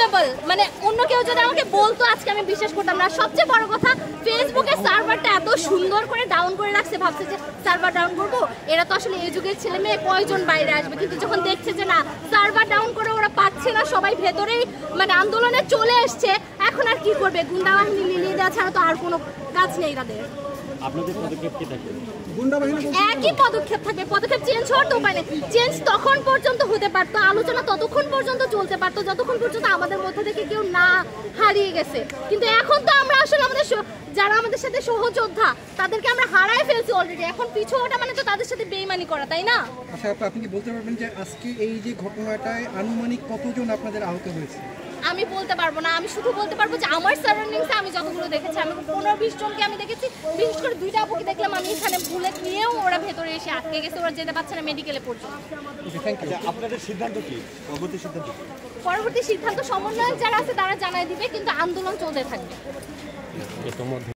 Unbelievable, মানে অন্য কেউ যদি আমাকে বলতো আজকে আমি বিশ্বাস করতাম না। সবচেয়ে বড় কথা, ফেসবুকের সার্ভারটা এত সুন্দর করে ডাউন করে রাখছে, ভাবছে যে সার্ভার ডাউন করবো, এরা তো আসলে এই যুগের ছেলে মেয়ে কয়জন বাইরে আসবে, কিন্তু যখন দেখছে যে না সার্ভার ডাউন করে ওরা পাচ্ছে না, সবাই ভেতরেই মানে আন্দোলনে চলে এসছে, এখন আর কি করবে, গুন্ডা বাহিনী মিলিয়ে দেওয়া ছাড়া তো আর কোনো কাজ নেই তাদের। আপনাদের পদক্ষেপ কি থাকবে? একই পদক্ষেপ থাকবে, পদক্ষেপ চেঞ্জ হওয়ার তো উপায় নেই। চেঞ্জ তখন পর্যন্ত হতে পারতো, আলোচনা ততক্ষণ পর্যন্ত চলতে পারতো যতক্ষণ পর্যন্ত আমাদের মধ্যে থেকে কেউ না হারিয়ে গেছে। কিন্তু এখন তো আমরা আসলে আমাদের যারা আমাদের সাথে সহযোদ্ধা তাদেরকে আমরা হারাই ফেলছি অলরেডি। এখন পিছু ওটা মানে তো তাদের সাথে বেইমানি করা, তাই না? আচ্ছা আপনি কি বলতে পারবেন যে আজকে এই যে ঘটনাটায় আনুমানিক কতজন আপনাদের আহত হয়েছে? আমি বলতে পারবো না, আমি শুধু বলতে পারবো যে আমার সারাউন্ডিংসে আমি যতগুলো দেখেছি, আমি 15-20 জনকে আমি দেখেছি। বিশেষ করে 2টা আপুকে দেখলাম আমি এখানে বুলেট নিয়েও ওরা ভেতরে এসে আটকে গেছে, ওরা যেতে পারছে না মেডিকেলে পর্যন্ত। আপনাদের সিদ্ধান্ত কি? পরবর্তী সিদ্ধান্ত কি? পরবর্তী সিদ্ধান্ত সমন্বয়ক যারা আছে তারা জানাই দিবে, কিন্তু আন্দোলন চলতে থাকবে।